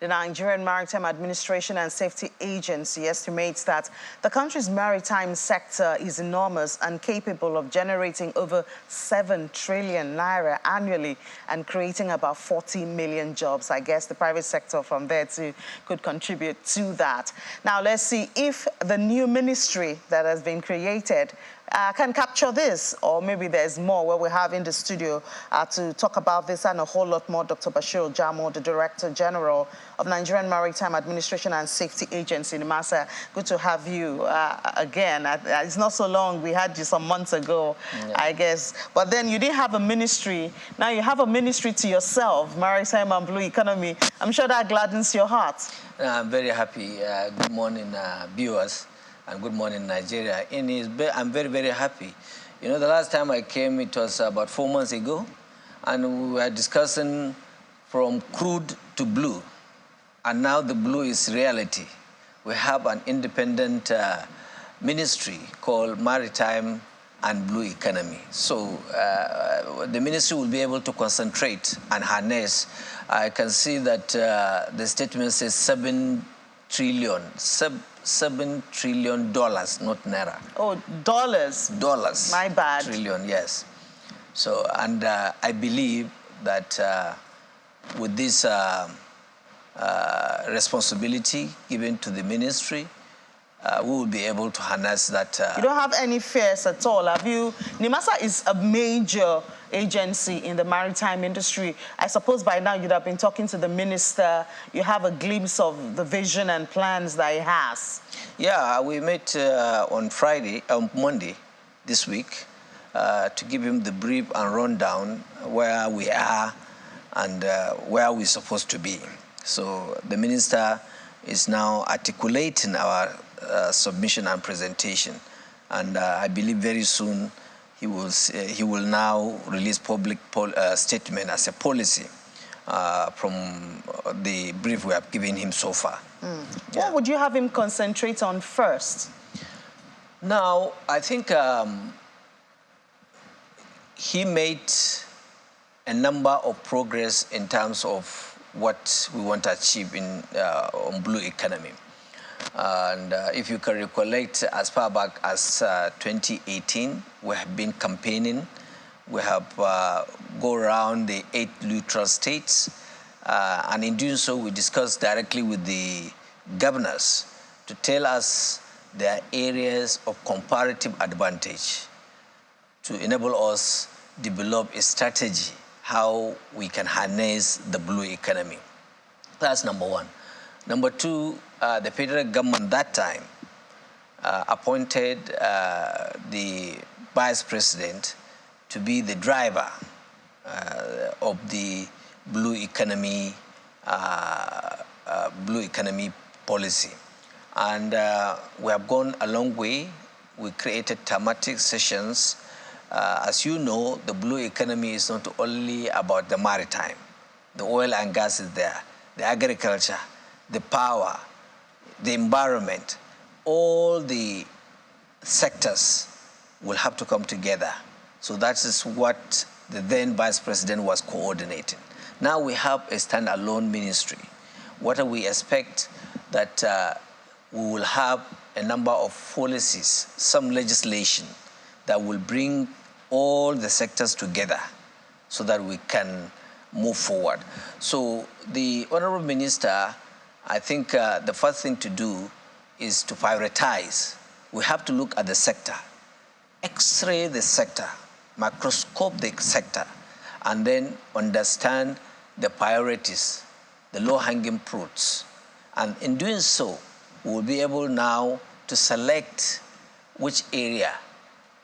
The Nigerian Maritime Administration and Safety Agency estimates that the country's maritime sector is enormous and capable of generating over 7 trillion naira annually and creating about 40 million jobs. I guess the private sector from there too could contribute to that. Now, let's see if the new ministry that has been created can capture this, or maybe there's more where we have in the studio to talk about this and a whole lot more. Dr. Bashir Jamo, the Director General of Nigerian Maritime Administration and Safety Agency, NIMASA. Good to have you again. It's not so long. We had you some months ago, I guess. But then you didn't have a ministry. Now you have a ministry to yourself, Maritime and Blue Economy. I'm sure that gladdens your heart. I'm very happy. Good morning, viewers. And good morning, Nigeria. I'm very, very happy. You know, the last time I came, it was about 4 months ago, and we were discussing from crude to blue, and now the blue is reality. We have an independent ministry called Maritime and Blue Economy. So the ministry will be able to concentrate and harness. I can see that the statement says $7 trillion, not naira. Oh, dollars. Dollars. My bad. Trillion, yes. So, and I believe that with this responsibility given to the ministry, we will be able to harness that. You don't have any fears at all, have you? NIMASA is a major agency in the maritime industry. I suppose by now you'd have been talking to the minister. You have a glimpse of the vision and plans that he has. Yeah, we met on Monday this week to give him the brief and rundown where we are and where we're supposed to be. So the minister is now articulating our submission and presentation, and I believe very soon he will now release public statement as a policy from the brief we have given him so far. Yeah. What would you have him concentrate on first? Now, I think he made a number of progress in terms of what we want to achieve on blue economy. And if you can recollect, as far back as 2018, we have been campaigning. We have go around the 8 neutral states. And in doing so, we discussed directly with the governors to tell us their areas of comparative advantage to enable us develop a strategy how we can harness the blue economy. That's number one. Number two, the federal government that time appointed the vice president to be the driver of the blue economy policy. And we have gone a long way. We created thematic sessions. As you know, the blue economy is not only about the maritime. The oil and gas is there, the agriculture, the power, the environment. All the sectors will have to come together. So that is what the then vice president was coordinating. Now we have a standalone ministry. What do we expect? That we will have a number of policies, some legislation that will bring all the sectors together so that we can move forward. So the Honorable Minister, I think the first thing to do is to prioritize. We have to look at the sector, X-ray the sector, microscope the sector, and then understand the priorities, the low-hanging fruits. And in doing so, we will be able now to select which area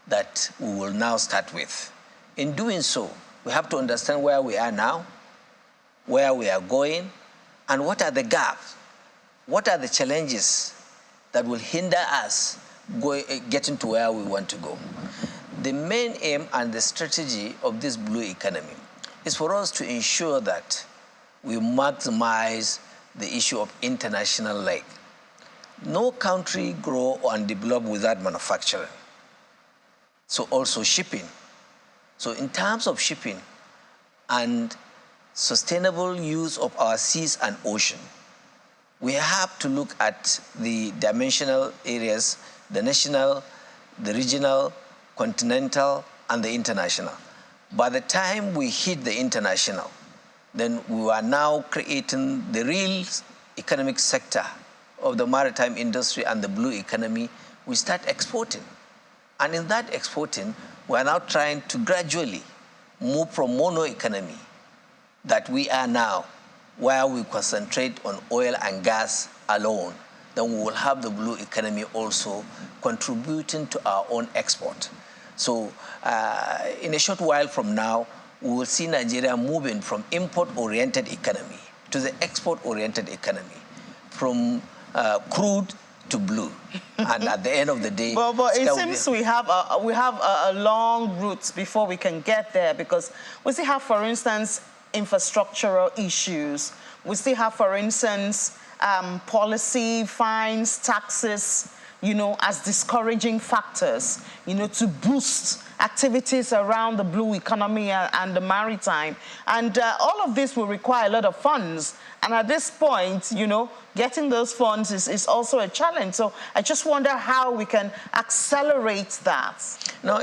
that we will now start with. In doing so, we have to understand where we are now, where we are going, and what are the gaps, what are the challenges that will hinder us getting to where we want to go. The main aim and the strategy of this blue economy is for us to ensure that we maximize the issue of international leg. No country grow and develop without manufacturing. So also shipping. So in terms of shipping and sustainable use of our seas and ocean, we have to look at the dimensional areas, the national, the regional, continental, and the international. By the time we hit the international, then we are now creating the real economic sector of the maritime industry and the blue economy. We start exporting. And in that exporting, we are now trying to gradually move from mono economy that we are now, where we concentrate on oil and gas alone. Then we will have the blue economy also contributing to our own export. So in a short while from now, we will see Nigeria moving from import-oriented economy to the export-oriented economy, from crude to blue. And at the end of the day... But it seems we have a long route before we can get there, because we still have, for instance, infrastructural issues. We still have, for instance, policy, fines, taxes, as discouraging factors, to boost activities around the blue economy and the maritime. And all of this will require a lot of funds. And at this point, getting those funds is also a challenge. So I just wonder how we can accelerate that. No,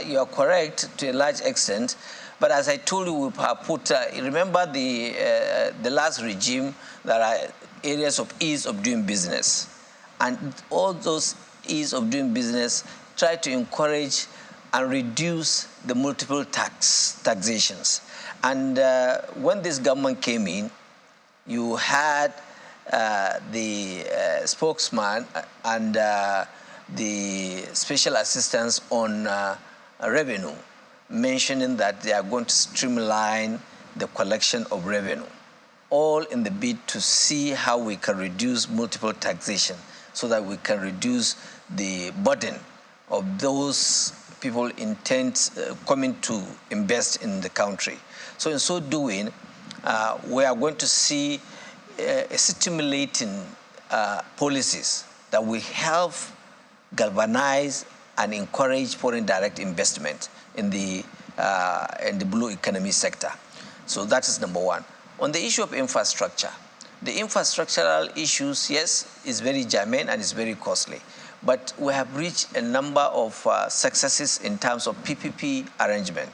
you're correct to a large extent. But as I told you, we have put, remember the last regime, there are areas of ease of doing business. And all those ease of doing business try to encourage and reduce the multiple taxations. And when this government came in, you had the spokesman and the special assistants on revenue mentioning that they are going to streamline the collection of revenue, all in the bid to see how we can reduce multiple taxation so that we can reduce the burden of those people coming to invest in the country. So in so doing, we are going to see stimulating policies that will help galvanize and encourage foreign direct investment in the blue economy sector. So that is number one. On the issue of infrastructure, the infrastructural issues, yes, is very germane and is very costly. But we have reached a number of successes in terms of PPP arrangement.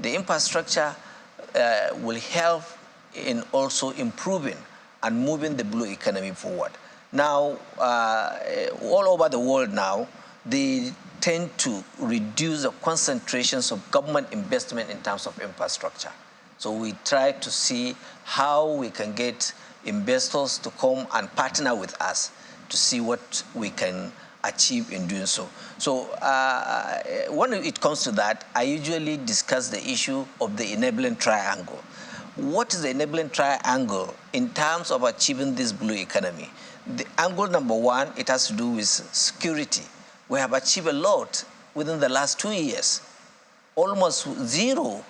The infrastructure will help in also improving and moving the blue economy forward. Now, all over the world now, they tend to reduce the concentrations of government investment in terms of infrastructure. So we try to see how we can get investors to come and partner with us to see what we can achieve in doing so. So when it comes to that, I usually discuss the issue of the enabling triangle. What is the enabling triangle in terms of achieving this blue economy? The angle number one, it has to do with security. We have achieved a lot within the last 2 years. Almost zero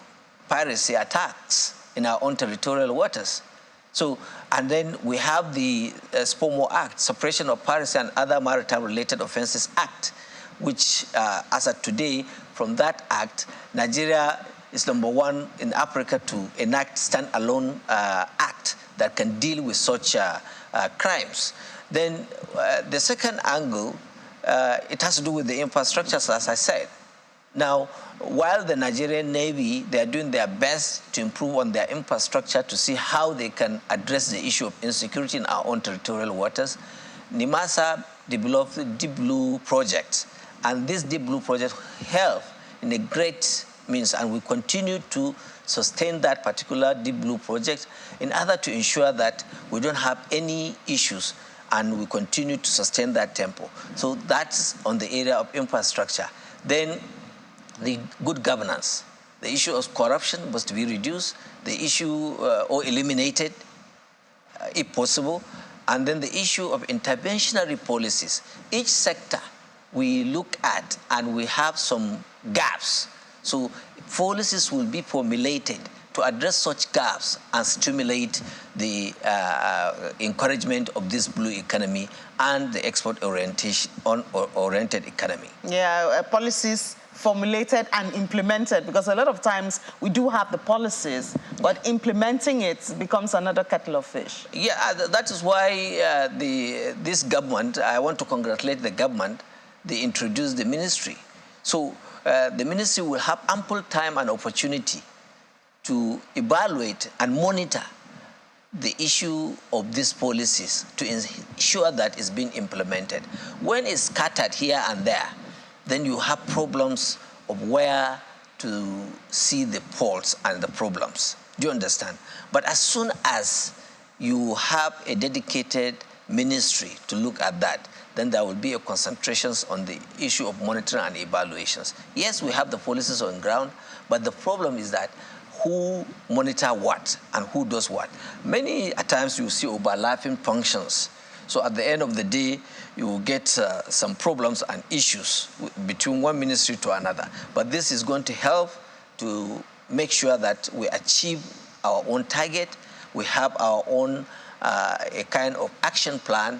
piracy attacks in our own territorial waters. So, and then we have the SPOMO Act, Suppression of Piracy and Other Maritime-Related Offences Act, which, as of today, from that act, Nigeria is number one in Africa to enact standalone act that can deal with such crimes. Then the second angle, it has to do with the infrastructures, as I said. Now, while the Nigerian Navy, they are doing their best to improve on their infrastructure to see how they can address the issue of insecurity in our own territorial waters, NIMASA developed the Deep Blue project. And this Deep Blue project helped in a great means, and we continue to sustain that particular Deep Blue project in order to ensure that we don't have any issues and we continue to sustain that tempo. So that's on the area of infrastructure. Then the good governance. The issue of corruption was to be reduced, the issue or eliminated, if possible, and then the issue of interventionary policies. Each sector we look at and we have some gaps. So policies will be formulated to address such gaps and stimulate the encouragement of this blue economy and the export-oriented economy. Yeah, policies formulated and implemented, because a lot of times we do have the policies, but implementing it becomes another kettle of fish. Yeah, that is why this government, I want to congratulate the government, they introduced the ministry. So the ministry will have ample time and opportunity to evaluate and monitor the issue of these policies to ensure that it's being implemented. When it's scattered here and there, then you have problems of where to see the faults and the problems. Do you understand? But as soon as you have a dedicated ministry to look at that, then there will be a concentration on the issue of monitoring and evaluations. Yes, we have the policies on ground, but the problem is that who monitor what and who does what. Many times you see overlapping functions. So at the end of the day, you will get some problems and issues between one ministry to another. But this is going to help to make sure that we achieve our own target. We have our own a kind of action plan,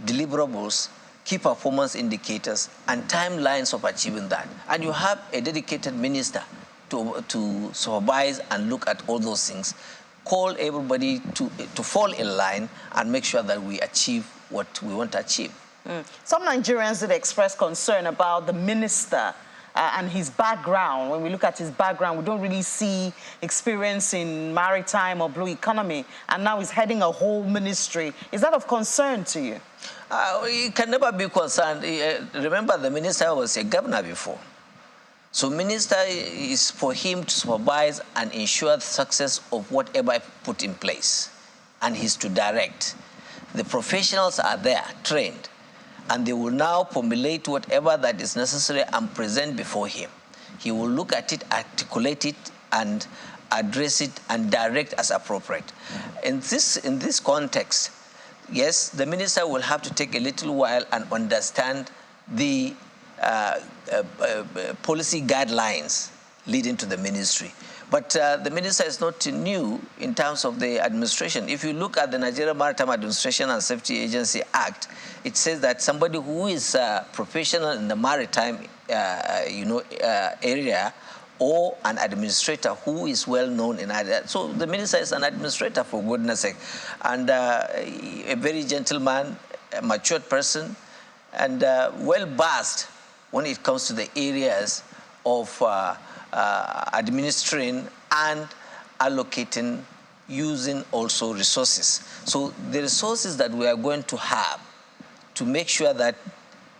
deliverables, key performance indicators, and timelines of achieving that. And you have a dedicated minister to supervise and look at all those things, call everybody to fall in line and make sure that we achieve what we want to achieve. Some Nigerians did express concern about the minister and his background. When we look at his background, we don't really see experience in maritime or blue economy, and now he's heading a whole ministry. Is that of concern to you? You can never be concerned. Remember, the minister was a governor before. So minister is for him to supervise and ensure the success of whatever I put in place. And he's to direct. The professionals are there, trained, and they will now formulate whatever that is necessary and present before him. He will look at it, articulate it, and address it and direct as appropriate. In this context, yes, the minister will have to take a little while and understand the policy guidelines leading to the ministry. But the minister is not new in terms of the administration. If you look at the Nigeria Maritime Administration and Safety Agency Act, it says that somebody who is professional in the maritime area, or an administrator who is well known in either. So the minister is an administrator, for goodness sake, and a very gentleman, a matured person, and well versed when it comes to the areas of administering and allocating, using also resources. So the resources that we are going to have to make sure that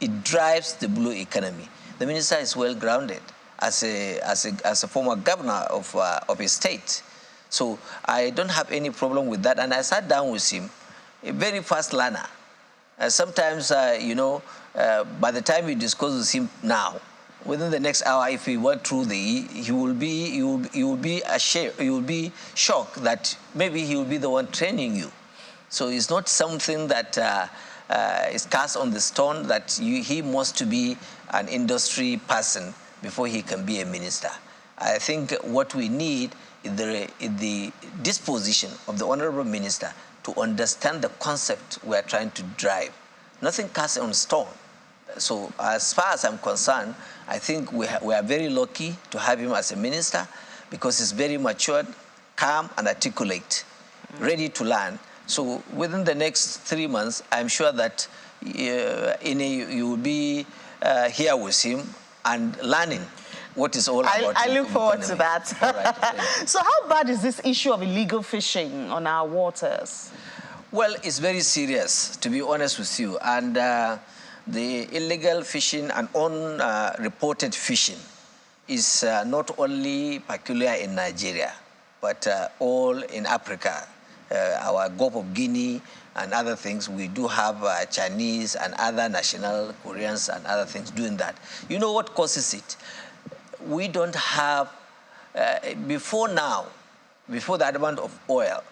it drives the blue economy, the minister is well grounded as a former governor of a state. So I don't have any problem with that. And I sat down with him, a very fast learner. Sometimes, by the time you discuss with him now, within the next hour, if he went through you will be shocked that maybe he will be the one training you. So it's not something that is cast on the stone that he must to be an industry person before he can be a minister. I think what we need is the disposition of the honorable minister to understand the concept we are trying to drive. Nothing cast on stone. So as far as I'm concerned, I think we are very lucky to have him as a minister because he's very matured, calm, and articulate, ready to learn. So within the next 3 months, I'm sure that you will be here with him and learning what is all about. I look forward to that. Right, so how bad is this issue of illegal fishing on our waters? Well, it's very serious, to be honest with you. And the illegal fishing and unreported fishing is not only peculiar in Nigeria, but all in Africa. Our Gulf of Guinea and other things, we do have Chinese and other national Koreans and other things doing that. You know what causes it? We don't have, before the advent of oil,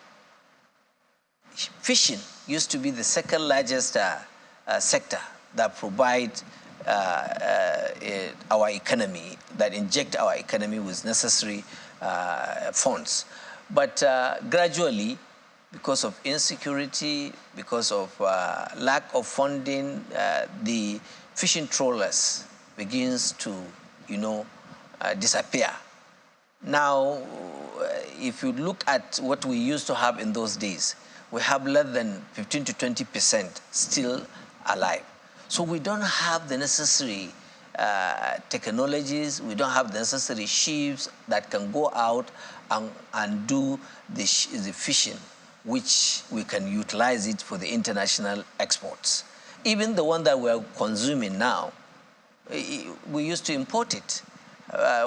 fishing used to be the second largest sector that provide our economy, that inject our economy with necessary funds. But gradually, because of insecurity, because of lack of funding, the fishing trawlers begins to, disappear. Now, if you look at what we used to have in those days, we have less than 15 to 20% still alive. So we don't have the necessary technologies, we don't have the necessary ships that can go out and do the fishing, which we can utilize it for the international exports. Even the one that we're consuming now, we used to import it.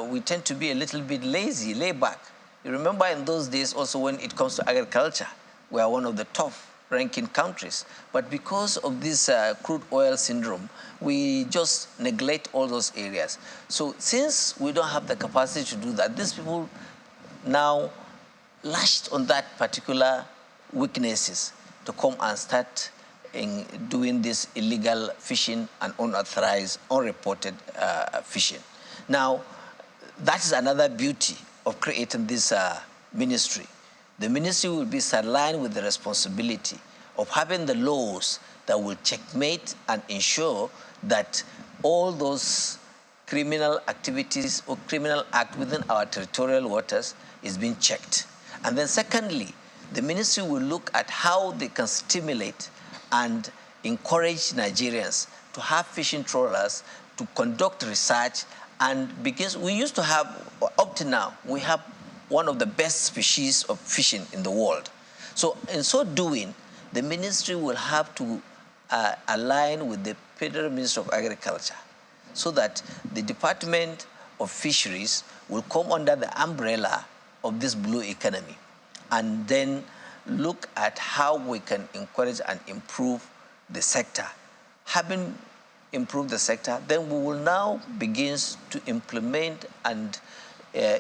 We tend to be a little bit lazy, laid back. You remember in those days also when it comes to agriculture, we are one of the top ranking countries. But because of this crude oil syndrome, we just neglect all those areas. So since we don't have the capacity to do that, these people now lashed on that particular weaknesses to come and start in doing this illegal fishing and unauthorized, unreported fishing. Now, that is another beauty of creating this ministry. The ministry will be aligned with the responsibility of having the laws that will checkmate and ensure that all those criminal activities or criminal act within our territorial waters is being checked. And then secondly, the ministry will look at how they can stimulate and encourage Nigerians to have fishing trawlers, to conduct research, and because we used to have, up to now, we have one of the best species of fishing in the world. So in so doing, the ministry will have to align with the Federal Ministry of Agriculture so that the Department of Fisheries will come under the umbrella of this blue economy and then look at how we can encourage and improve the sector. Having improved the sector, then we will now begin to implement and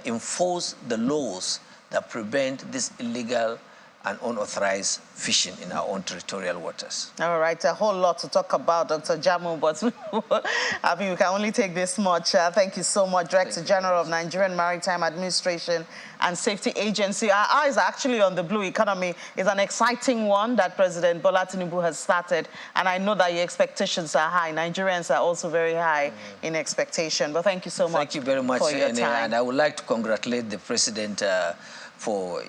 enforce the laws that prevent this illegal and unauthorized fishing in our own territorial waters. All right, a whole lot to talk about, Dr. Jamu, but I mean, we can only take this much. Thank you so much, Director General of Nigerian Maritime Administration and Safety Agency. Our eyes are actually on the blue economy. It's an exciting one that President Bola Tinubu has started, and I know that your expectations are high. Nigerians are also very high in expectation, but thank you so much. Thank you very much, for your time. And I would like to congratulate the President for,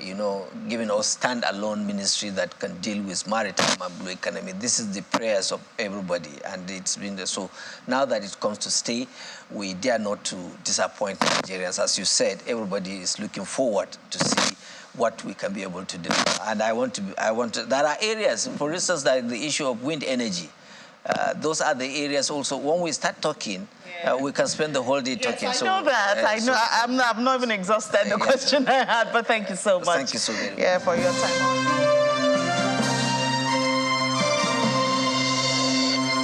giving us stand-alone ministry that can deal with maritime and blue economy. This is the prayers of everybody, and it's been so. Now that it comes to stay, we dare not to disappoint Nigerians. As you said, everybody is looking forward to see what we can be able to do. And there are areas, for instance, like the issue of wind energy. Those are the areas also, when we start talking, we can spend the whole day talking. I know that. I know. I'm not even exhausted the question I had, but thank you so much. Thank you so very much. Yeah, for your time.